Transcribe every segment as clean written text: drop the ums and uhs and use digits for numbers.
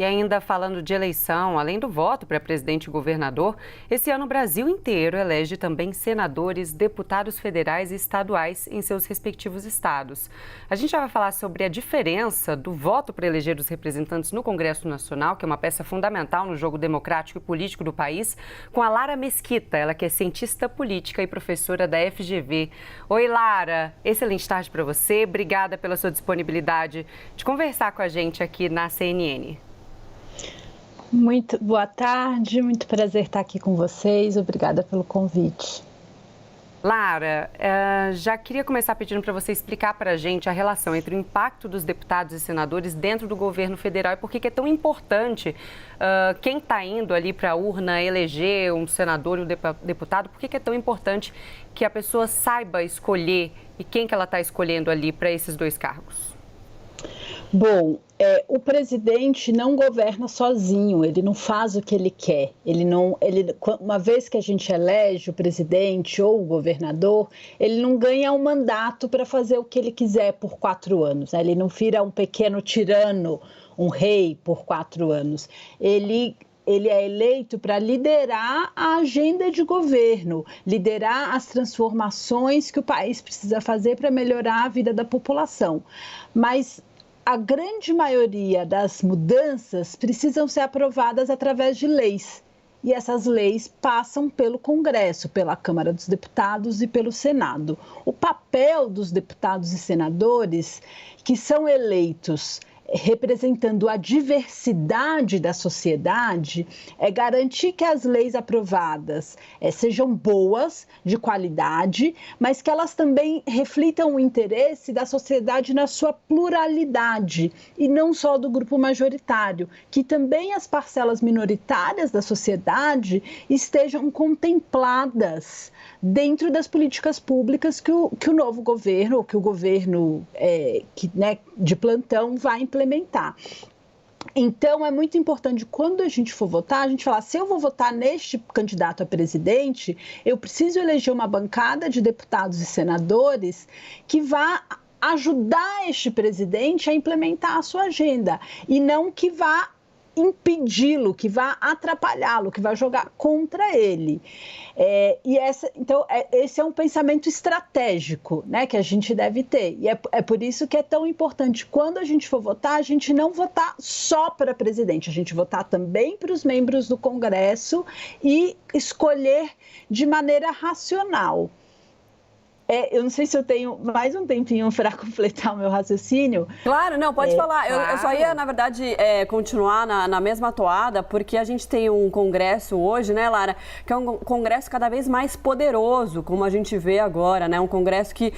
E ainda falando de eleição, além do voto para presidente e governador, esse ano o Brasil inteiro elege também senadores, deputados federais e estaduais em seus respectivos estados. A gente já vai falar sobre a diferença do voto para eleger os representantes no Congresso Nacional, que é uma peça fundamental no jogo democrático e político do país, com a Lara Mesquita, ela que é cientista política e professora da FGV. Oi, Lara, excelente tarde para você. Obrigada pela sua disponibilidade de conversar com a gente aqui na CNN. Muito boa tarde, muito prazer estar aqui com vocês. Obrigada pelo convite. Lara, já queria começar pedindo para você explicar para a gente a relação entre o impacto dos deputados e senadores dentro do governo federal e por que é tão importante quem está indo ali para a urna eleger um senador e um deputado, por que é tão importante que a pessoa saiba escolher e quem que ela está escolhendo ali para esses dois cargos? Bom, o presidente não governa sozinho, ele não faz o que ele quer. Uma vez que a gente elege o presidente ou o governador, ele não ganha um mandato para fazer o que ele quiser por 4 anos. Né? Ele não vira um pequeno tirano, um rei por 4 anos. Ele é eleito para liderar a agenda de governo, liderar as transformações que o país precisa fazer para melhorar a vida da população. Mas a grande maioria das mudanças precisam ser aprovadas através de leis. E essas leis passam pelo Congresso, pela Câmara dos Deputados e pelo Senado. O papel dos deputados e senadores que são eleitos representando a diversidade da sociedade, é garantir que as leis aprovadas sejam boas, de qualidade, mas que elas também reflitam o interesse da sociedade na sua pluralidade, e não só do grupo majoritário, que também as parcelas minoritárias da sociedade estejam contempladas dentro das políticas públicas que o novo governo, ou que o governo de plantão vai implementar. Então, é muito importante, quando a gente for votar, a gente falar, se eu vou votar neste candidato a presidente, eu preciso eleger uma bancada de deputados e senadores que vá ajudar este presidente a implementar a sua agenda, e não que vá impedi-lo, que vai atrapalhá-lo, que vai jogar contra ele. Então, esse é um pensamento estratégico, né, que a gente deve ter. E é por isso que é tão importante, quando a gente for votar, a gente não votar só para presidente, a gente votar também para os membros do Congresso e escolher de maneira racional. Eu não sei se eu tenho mais um tempinho para completar o meu raciocínio. Claro, não, pode falar. Claro. Eu só ia, na verdade, continuar na mesma toada, porque a gente tem um congresso hoje, né, Lara, que é um congresso cada vez mais poderoso, como a gente vê agora, né? Um congresso que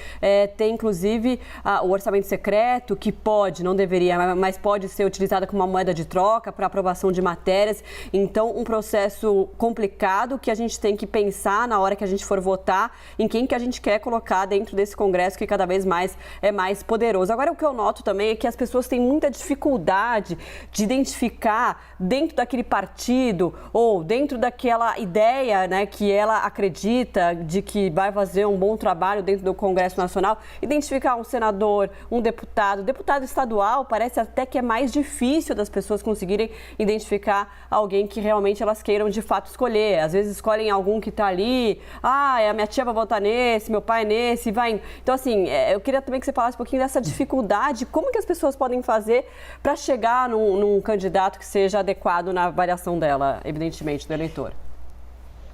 tem, inclusive, o orçamento secreto, que pode, não deveria, mas pode ser utilizado como uma moeda de troca para aprovação de matérias. Então, um processo complicado que a gente tem que pensar na hora que a gente for votar em quem que a gente quer colocar dentro desse congresso que cada vez mais é mais poderoso. Agora, o que eu noto também é que as pessoas têm muita dificuldade de identificar dentro daquele partido ou dentro daquela ideia, né, que ela acredita de que vai fazer um bom trabalho dentro do Congresso Nacional, identificar um senador, um deputado estadual, parece até que é mais difícil das pessoas conseguirem identificar alguém que realmente elas queiram de fato escolher. Às vezes escolhem algum que está ali, a minha tia vai votar nesse, meu pai nesse, vai. Então, assim, eu queria também que você falasse um pouquinho dessa dificuldade, como que as pessoas podem fazer para chegar num candidato que seja adequado na avaliação dela, evidentemente, do eleitor.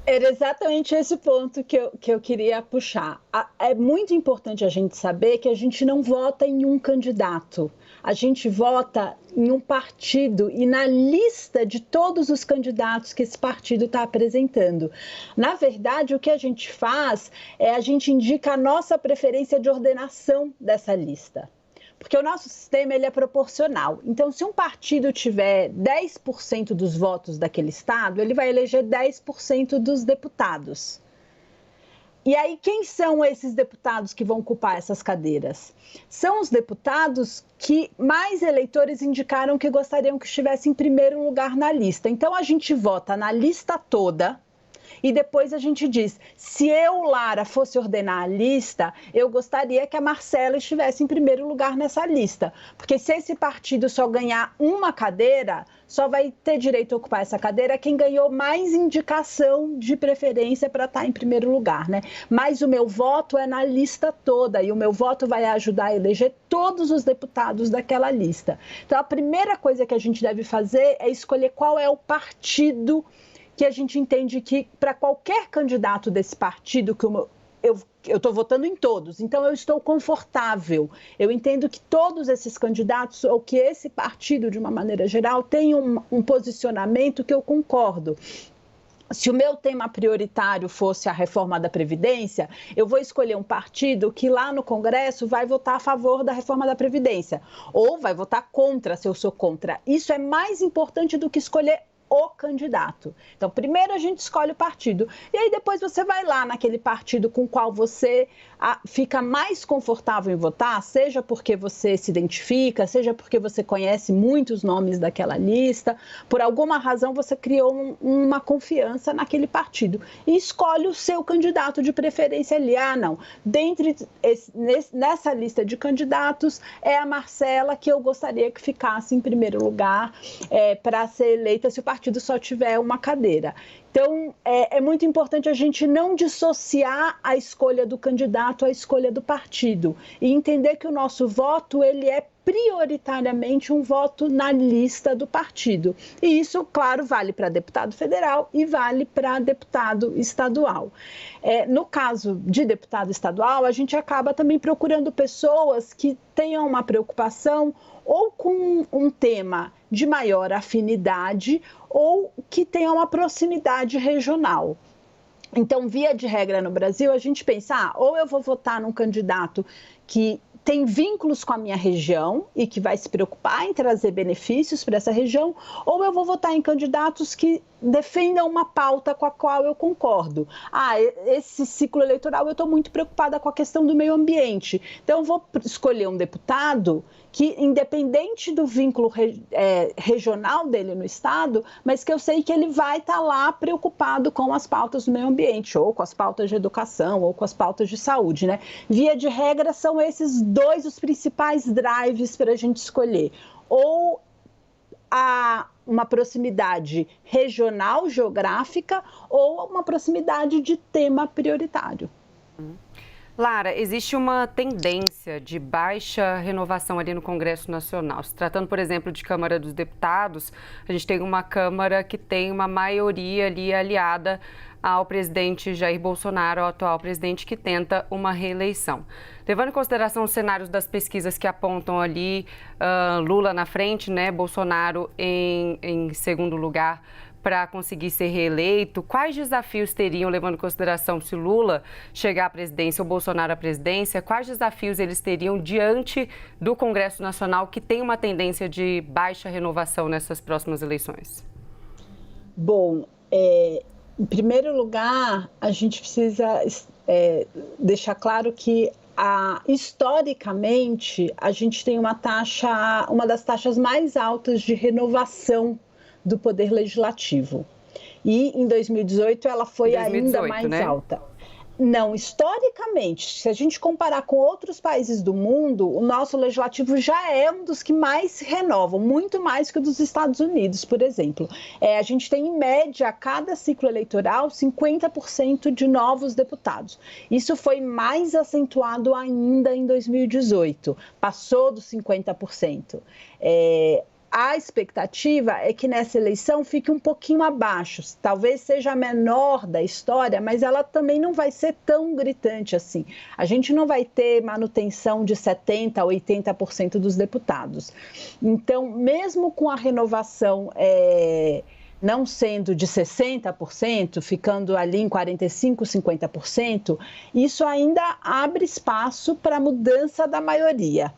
Era exatamente esse ponto que eu queria puxar. É muito importante a gente saber que a gente não vota em um candidato. A gente vota em um partido e na lista de todos os candidatos que esse partido está apresentando. Na verdade, o que a gente faz é a gente indica a nossa preferência de ordenação dessa lista. Porque o nosso sistema ele é proporcional. Então, se um partido tiver 10% dos votos daquele estado, ele vai eleger 10% dos deputados. E aí, quem são esses deputados que vão ocupar essas cadeiras? São os deputados que mais eleitores indicaram que gostariam que estivesse em primeiro lugar na lista. Então, a gente vota na lista toda, e depois a gente diz, se eu, Lara, fosse ordenar a lista, eu gostaria que a Marcela estivesse em primeiro lugar nessa lista. Porque se esse partido só ganhar uma cadeira, só vai ter direito a ocupar essa cadeira quem ganhou mais indicação de preferência para estar em primeiro lugar, né? Mas o meu voto é na lista toda e o meu voto vai ajudar a eleger todos os deputados daquela lista. Então, a primeira coisa que a gente deve fazer é escolher qual é o partido que a gente entende que, para qualquer candidato desse partido, que eu estou votando em todos, então eu estou confortável. Eu entendo que todos esses candidatos, ou que esse partido, de uma maneira geral, tem um posicionamento que eu concordo. Se o meu tema prioritário fosse a reforma da Previdência, eu vou escolher um partido que lá no Congresso vai votar a favor da reforma da Previdência, ou vai votar contra, se eu sou contra. Isso é mais importante do que escolher o candidato. Então, primeiro a gente escolhe o partido e aí depois você vai lá naquele partido com o qual você fica mais confortável em votar, seja porque você se identifica, seja porque você conhece muitos nomes daquela lista, por alguma razão você criou uma confiança naquele partido e escolhe o seu candidato de preferência ali. Ah, não, nessa lista de candidatos é a Marcela que eu gostaria que ficasse em primeiro lugar para ser eleita se o partido só tiver uma cadeira. Então, é muito importante a gente não dissociar a escolha do candidato à escolha do partido e entender que o nosso voto, ele é prioritariamente um voto na lista do partido. E isso, claro, vale para deputado federal e vale para deputado estadual. No caso de deputado estadual, a gente acaba também procurando pessoas que tenham uma preocupação ou com um tema de maior afinidade ou que tenham uma proximidade regional. Então, via de regra no Brasil, a gente pensa, ou eu vou votar num candidato que tem vínculos com a minha região e que vai se preocupar em trazer benefícios para essa região, ou eu vou votar em candidatos que defendam uma pauta com a qual eu concordo. Esse ciclo eleitoral eu estou muito preocupada com a questão do meio ambiente. Então, eu vou escolher um deputado que, independente do vínculo regional dele no Estado, mas que eu sei que ele vai estar lá preocupado com as pautas do meio ambiente, ou com as pautas de educação, ou com as pautas de saúde, né? Via de regra, são esses dois os principais drives para a gente escolher. Ou uma proximidade regional, geográfica, ou uma proximidade de tema prioritário. Lara, existe uma tendência de baixa renovação ali no Congresso Nacional. Se tratando, por exemplo, de Câmara dos Deputados, a gente tem uma Câmara que tem uma maioria ali aliada ao presidente Jair Bolsonaro, ao atual presidente, que tenta uma reeleição. Levando em consideração os cenários das pesquisas que apontam ali Lula na frente, né, Bolsonaro em segundo lugar, para conseguir ser reeleito, quais desafios teriam, levando em consideração se Lula chegar à presidência ou Bolsonaro à presidência, quais desafios eles teriam diante do Congresso Nacional, que tem uma tendência de baixa renovação nessas próximas eleições? Bom, em primeiro lugar, a gente precisa deixar claro que historicamente a gente tem uma das taxas mais altas de renovação do Poder Legislativo. E em 2018 ela foi 2018, ainda mais, né, alta. Não, historicamente, se a gente comparar com outros países do mundo, o nosso legislativo já é um dos que mais se renovam, muito mais que o dos Estados Unidos, por exemplo. A gente tem, em média, a cada ciclo eleitoral, 50% de novos deputados. Isso foi mais acentuado ainda em 2018, passou dos 50%. A expectativa é que nessa eleição fique um pouquinho abaixo, talvez seja a menor da história, mas ela também não vai ser tão gritante assim. A gente não vai ter manutenção de 70% a 80% dos deputados. Então, mesmo com a renovação não sendo de 60%, ficando ali em 45%, 50%, isso ainda abre espaço para a mudança da maioria.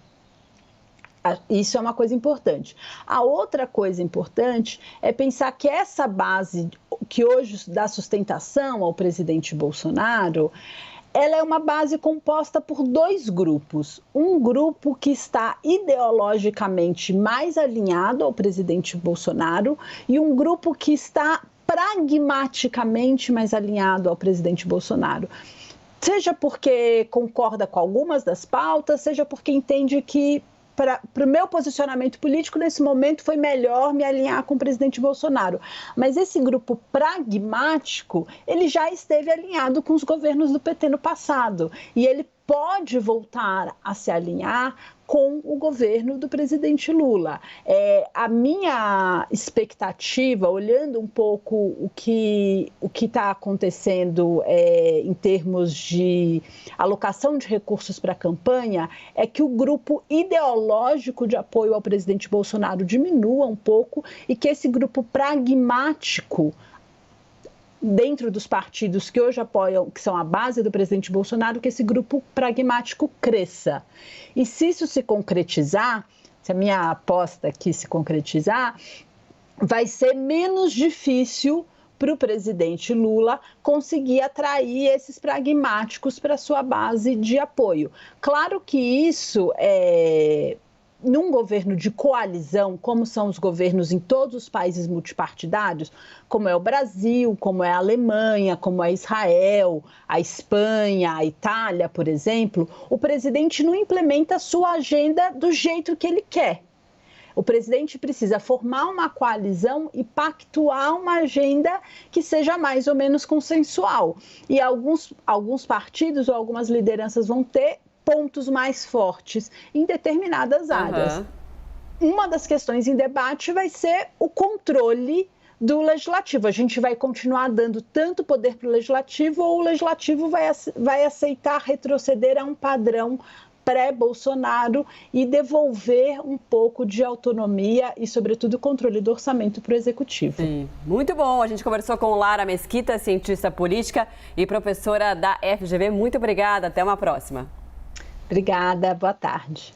Isso é uma coisa importante. A outra coisa importante é pensar que essa base que hoje dá sustentação ao presidente Bolsonaro, ela é uma base composta por dois grupos. Um grupo que está ideologicamente mais alinhado ao presidente Bolsonaro e um grupo que está pragmaticamente mais alinhado ao presidente Bolsonaro. Seja porque concorda com algumas das pautas, seja porque entende que, para o meu posicionamento político, nesse momento foi melhor me alinhar com o presidente Bolsonaro. Mas esse grupo pragmático, ele já esteve alinhado com os governos do PT no passado. E ele pode voltar a se alinhar com o governo do presidente Lula. A minha expectativa, olhando um pouco o que está acontecendo em termos de alocação de recursos para a campanha, é que o grupo ideológico de apoio ao presidente Bolsonaro diminua um pouco e que esse grupo pragmático dentro dos partidos que hoje apoiam, que são a base do presidente Bolsonaro, que esse grupo pragmático cresça. E se isso se concretizar, se a minha aposta aqui se concretizar, vai ser menos difícil para o presidente Lula conseguir atrair esses pragmáticos para a sua base de apoio. Claro que isso num governo de coalizão, como são os governos em todos os países multipartidários, como é o Brasil, como é a Alemanha, como é Israel, a Espanha, a Itália, por exemplo, o presidente não implementa a sua agenda do jeito que ele quer. O presidente precisa formar uma coalizão e pactuar uma agenda que seja mais ou menos consensual. E alguns partidos ou algumas lideranças vão ter pontos mais fortes em determinadas áreas. Uma das questões em debate vai ser o controle do legislativo. A gente vai continuar dando tanto poder para o legislativo ou o legislativo vai aceitar retroceder a um padrão pré-Bolsonaro e devolver um pouco de autonomia e, sobretudo, controle do orçamento para o executivo. Sim, muito bom. A gente conversou com Lara Mesquita, cientista política e professora da FGV. Muito obrigada. Até uma próxima. Obrigada, boa tarde.